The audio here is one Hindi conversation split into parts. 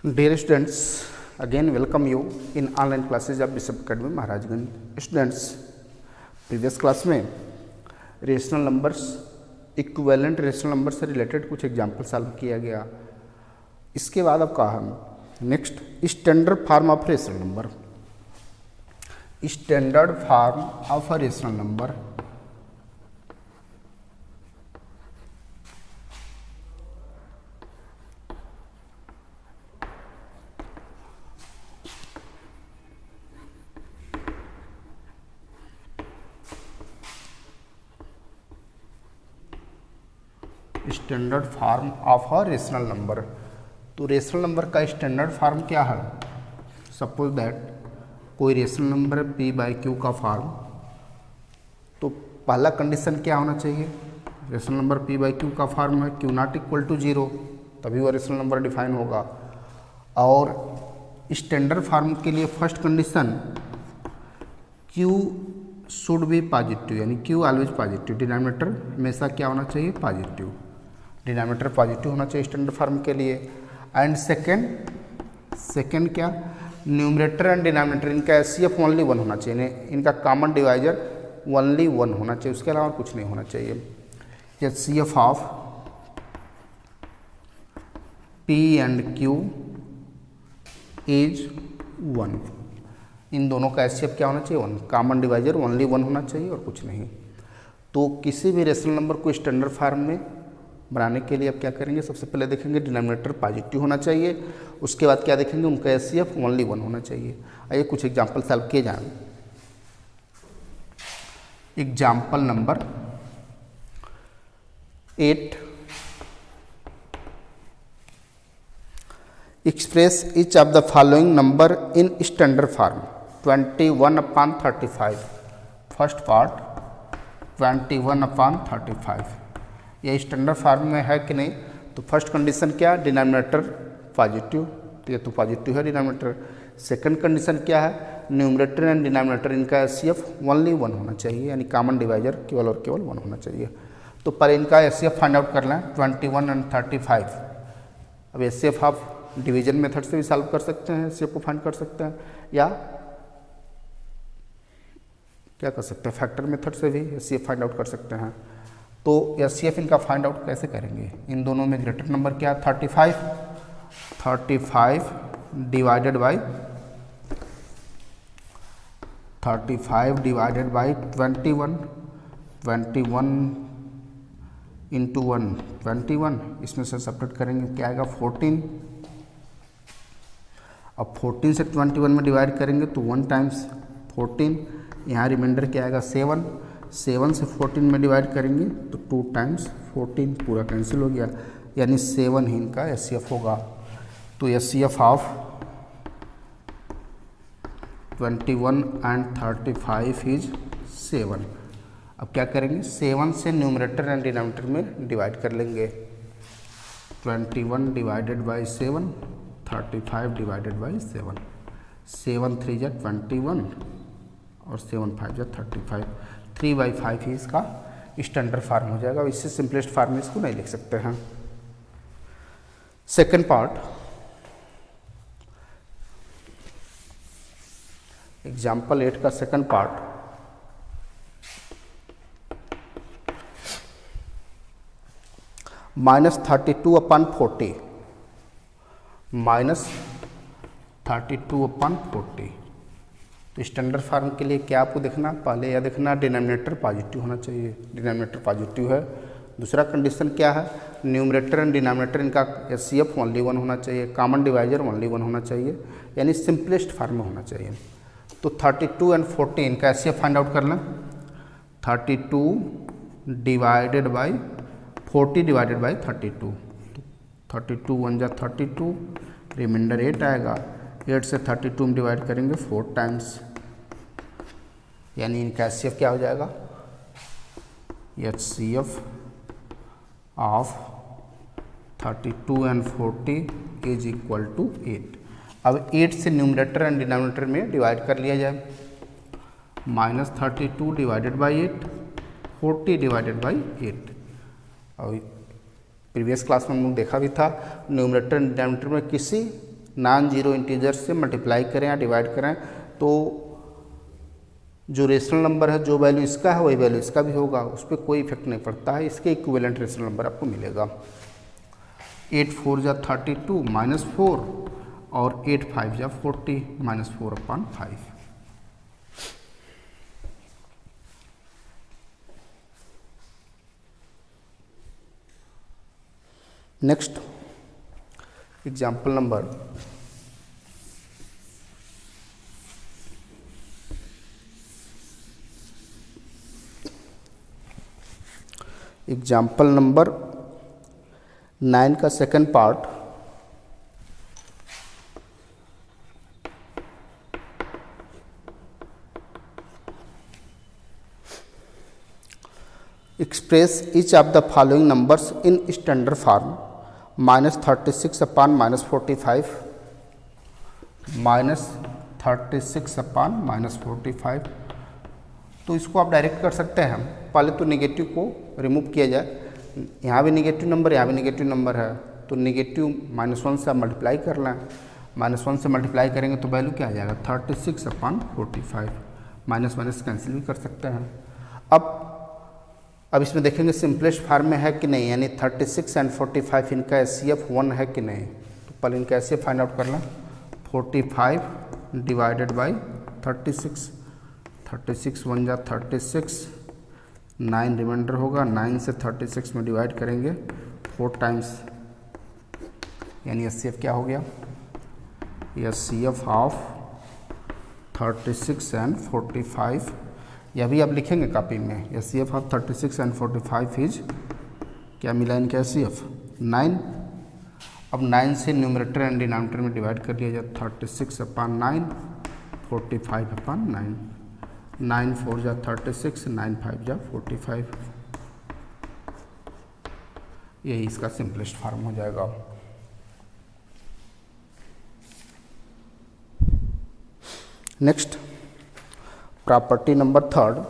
Dear students, again welcome you in online classes of Bishop Academy Maharajganj. Students, previous class में rational numbers, equivalent rational number से रिलेटेड कुछ एग्जाम्पल सॉल्व किया गया। इसके बाद अब कहा हम next standard form of rational number. Standard form of a rational number standard form of a rational number. तो रेशनल नंबर का स्टैंडर्ड फॉर्म क्या है? सपोज दैट कोई रेशनल नंबर है पी बाई क्यू का फॉर्म। तो पहला कंडीशन क्या होना चाहिए? Rational number P by Q का फॉर्म है क्यू नॉट इक्वल टू 0, तभी वो रेशनल नंबर डिफाइन होगा। और स्टैंडर्ड फॉर्म के लिए first condition Q should be positive, यानी क्यू ऑलवेज पॉजिटिव। डिनोमिनेटर हमेशा क्या होना चाहिए? पॉजिटिव। डिनोमिनेटर पॉजिटिव होना चाहिए स्टैंडर्ड फॉर्म के लिए। एंड सेकेंड क्या? न्यूमरेटर एंड डिनोमिनेटर इनका एचसीएफ ओनली 1 होना चाहिए, इनका कॉमन डिवाइजर ओनली 1 होना चाहिए, उसके अलावा कुछ नहीं होना चाहिए। HCF of P and Q is 1। इन दोनों का एचसीएफ क्या होना चाहिए? 1। कॉमन डिवाइजर ओनली 1 होना चाहिए और कुछ नहीं। तो किसी भी रेशनल नंबर को स्टैंडर्ड फॉर्म में बनाने के लिए अब क्या करेंगे? सबसे पहले देखेंगे डिनोमिनेटर पॉजिटिव होना चाहिए, उसके बाद क्या देखेंगे? उनका एचसीएफ ओनली 1 होना चाहिए। आइए कुछ एग्जाम्पल सॉल्व किए जाएं। Example number 8, express each of the following number in standard form 21/35। First part 21/35 ये स्टैंडर्ड फॉर्म में है कि नहीं? तो फर्स्ट कंडीशन क्या? डिनोमिनेटर पॉजिटिव, तो ये तो पॉजिटिव है डिनोमिनेटर। सेकंड कंडीशन क्या है? न्यूमरेटर एंड डिनोमिनेटर इनका एचसीएफ ओनली 1 होना चाहिए, यानी कॉमन डिवाइजर केवल और केवल 1 होना चाहिए। तो पर इनका एचसीएफ फाइंड आउट कर लें 21 और 35। अब एचसीएफ आप डिवीजन मेथड से भी सॉल्व कर सकते हैं, एचसीएफ को फाइंड कर सकते हैं, या क्या कर सकते हैं? फैक्टर मेथड से भी एचसीएफ फाइंड आउट कर सकते हैं। तो एचसीएफ इनका फाइंड आउट कैसे करेंगे? इन दोनों में ग्रेटर नंबर क्या? 35 डिवाइडेड बाई 21 इंटू 1 21, इसमें से सब्ट्रैक्ट करेंगे क्या आएगा? 14। अब 14 से 21 में डिवाइड करेंगे तो 1 टाइम्स 14, यहाँ रिमाइंडर क्या आएगा? 7 से 14 में डिवाइड करेंगे तो 2 टाइम्स 14, पूरा कैंसिल हो गया, यानी 7 ही इनका एचसीएफ होगा। तो एचसीएफ ऑफ 21 एंड 35 इज 7। अब क्या करेंगे? 7 से न्यूमरेटर एंड डिनोमिनेटर में डिवाइड कर लेंगे। 21 डिवाइडेड बाई 7, 35 डिवाइडेड बाई 7। 7 3 जा 21 और 7 5 जा 35। 3/5 ही इसका स्टैंडर्ड फॉर्म हो जाएगा। इससे सिंपलेस्ट फॉर्म में इसको नहीं लिख सकते हैं। सेकेंड पार्ट, एग्जाम्पल 8 का सेकेंड पार्ट, -32/40 -32/40। तो स्टैंडर्ड फॉर्म के लिए क्या आपको देखना? पहले यह देखना डिनोमिनेटर पॉजिटिव होना चाहिए, डिनोमिनेटर पॉजिटिव है। दूसरा कंडीशन क्या है? न्यूमरेटर एंड डिनोमिनेटर इनका एचसीएफ ओनली 1 होना चाहिए, कॉमन डिवाइजर ओनली 1 होना चाहिए, यानी सिंपलेस्ट फॉर्म में होना चाहिए। तो 32 एंड 40 इनका एचसीएफ फाइंड आउट कर लें। 32 डिवाइडेड बाई 40 डिवाइडेड बाई 32। 32 1 जा 32, रिमाइंडर 8 आएगा। 8 से 32 में डिवाइड करेंगे 4 टाइम्स, यानी इनका एचसीएफ क्या हो जाएगा? HCF of 32 and 40 is equal to 8। अब 8 से न्यूमरेटर एंड डिनोमिनेटर में डिवाइड कर लिया जाए। -32 डिवाइडेड बाई 8, 40 डिवाइडेड बाई 8। और प्रीवियस क्लास में हम लोग देखा भी था, न्यूमरेटर एंड डिनोमिनेटर में किसी नॉन जीरो इंटीजर से मल्टीप्लाई करें या डिवाइड करें तो जो रेशनल नंबर है, जो वैल्यू इसका है वही वैल्यू इसका भी होगा, उस पर कोई इफेक्ट नहीं पड़ता है, इसके इक्विवेलेंट रेशनल नंबर आपको मिलेगा। 8 4 जा 32 -4 और 8 5 जा 40 -4/5। Next example number example number 9 का second part. Express each of the following numbers in standard form -36/-45 -36/-45। तो इसको आप डायरेक्ट कर सकते हैं। पहले तो नेगेटिव को रिमूव किया जाए, यहाँ भी नेगेटिव नंबर, यहाँ भी नेगेटिव नंबर है, तो नेगेटिव -1 से आप मल्टीप्लाई कर लें। -1 से मल्टीप्लाई करेंगे तो वैल्यू क्या आ जाएगा 36/45। माइनस माइनस कैंसिल भी कर सकते हैं। अब इसमें देखेंगे सिंपलेस्ट फॉर्म में है कि नहीं, यानी 36 और 45 इनका एचसीएफ 1 है कि नहीं। तो पहले इनका एचसीएफ फाइंड आउट कर लें। 45 डिवाइडेड बाई 36, 36 1 जा 36, 9 रिमाइंडर होगा, 9 से 36 में डिवाइड करेंगे 4 टाइम्स, यानी एचसीएफ क्या हो गया, एचसीएफ ऑफ 36 एंड 45। यह भी आप लिखेंगे कॉपी में, एचसीएफ ऑफ 36 एंड 45 इज क्या मिला इनका एचसीएफ 9। अब 9 से न्यूमरेटर एंड डिनोमिनेटर में डिवाइड कर लिया जाए 36/9, 45/9, 9 4 जा 36, 9 5 जा 45। यही इसका सिंपलेस्ट फॉर्म हो जाएगा। Next property number 3।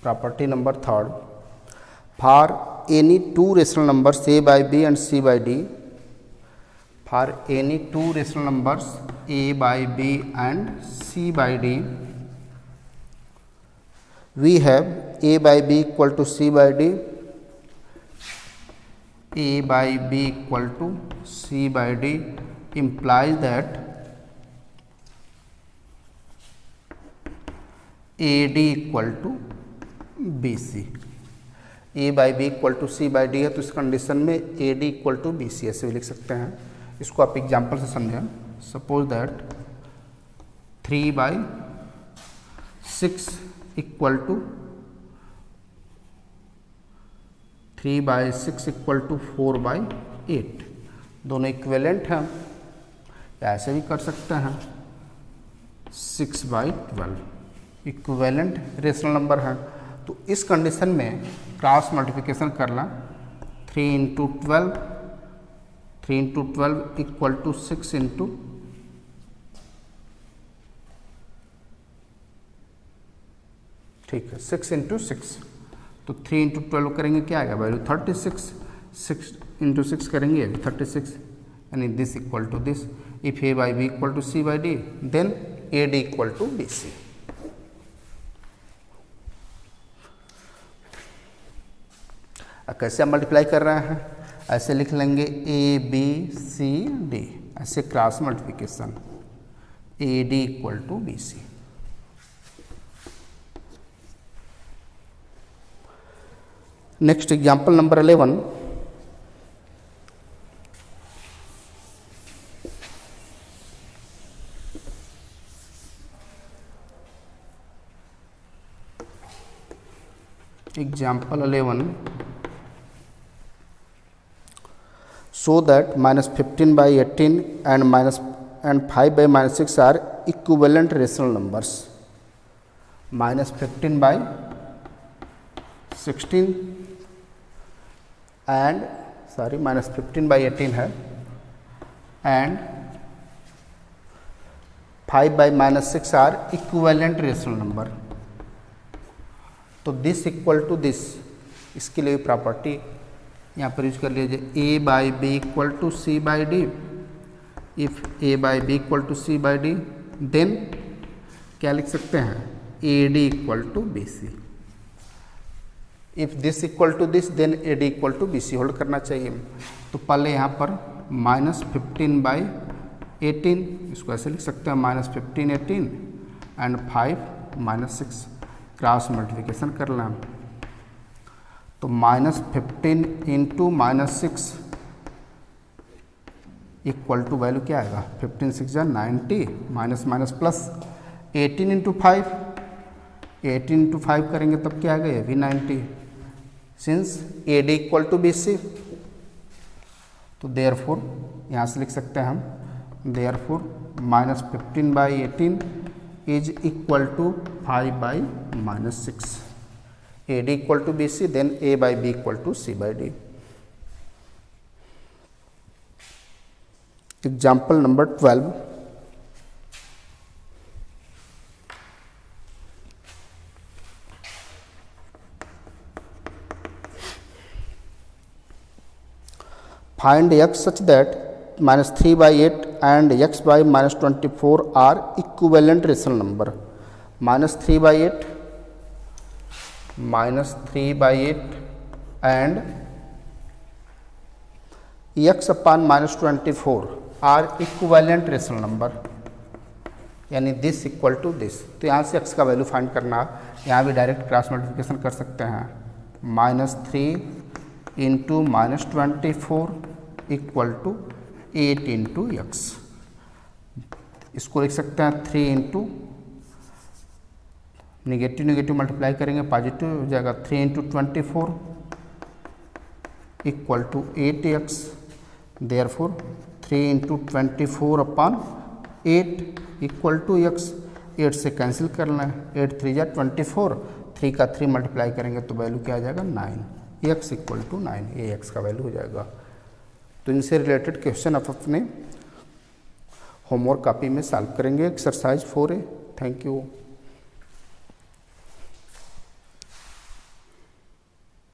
Property number 3, for any two rational numbers a by b and c by d, for any two rational numbers a by b and c by d, we have a by b equal to c by d, a by b equal to c by d implies that AD equal to BC। a by B equal to C by D है, तो इस कंडीशन में A D equal to B C ऐसे भी लिख सकते हैं। इसको आप एग्जाम्पल से समझें। Suppose that 3/6 equal to 3/6 equal to 4/8, दोनों इक्विवेलेंट हैं, ऐसे भी कर सकते हैं। 6/12 इक्विवेलेंट रेशनल नंबर है, तो इस कंडीशन में क्रॉस मल्टीप्लिकेशन करना 3 × 12, 3 × 12 इक्वल टू 6 इंटू ठीक है 6 × 6, तो 3 × 12 करेंगे क्या आएगा वैल्यू 36, 6 × 6 करेंगे 36, यानी this equal to this. If A by B equal to C by D then A D equal to B C. कैसे हम मल्टीप्लाई कर रहे हैं, ऐसे लिख लेंगे ए बी सी डी, ऐसे cross multiplication A D equal to B C. Next example number 11। Example 11, so that -15/18 and 5/-6 are equivalent rational numbers। -15/16 and -15/18 है and 5 by minus 6 are equivalent rational number. तो दिस इक्वल टू दिस, इसके लिए प्रॉपर्टी यहाँ पर यूज कर लीजिए, a by B equal to C by D. If a by B equal to C by D, then क्या लिख सकते हैं, A D equal to B C. If this equal to this, then A D equal to B C hold करना चाहिए। तो पहले यहाँ पर -15/18, इसको ऐसे लिख सकते हैं -15/18 एंड 5 - 6 क्रॉस मल्टीप्लिकेशन कर लें। तो -15 इंटू -6 इक्वल टू वैल्यू क्या आएगा, 15 6 जा 90, minus minus plus 18 into 5, 18 into 5 करेंगे तब क्या आएगा, ये भी 90। Since A D equal to B C, तो देयरफॉर यहाँ से लिख सकते हैं हम, therefore -15/18 is equal to 5/-6। A D equal to B C, then A by B equal to C by D. Example number 12, find x such that -3/8 and x by -24 are equivalent rational number। -3/8 and x upon -24 are equivalent rational number, यानी दिस इक्वल टू दिस। तो यहाँ से x का वैल्यू फाइंड करना, यहाँ भी डायरेक्ट क्रॉस मल्टीप्लिकेशन कर सकते हैं। -3 into -24 equal to 8 into X. इसको लिख सकते हैं 3 इंटू निगेटिव निगेटिव मल्टीप्लाई करेंगे पॉजिटिव हो जाएगा, 3 into 24 equal to 8x। Therefore 3 into 24 upon 8 equal to x। 8 से कैंसिल करना है, 8 3 जा 24, 3 का 3 मल्टीप्लाई करेंगे तो वैल्यू क्या आ जाएगा, 9। x इक्वल टू 9, ये x का वैल्यू हो जाएगा। तो इनसे रिलेटेड क्वेश्चन आप अपने होमवर्क कॉपी में सॉल्व करेंगे। Exercise 4A। Thank you.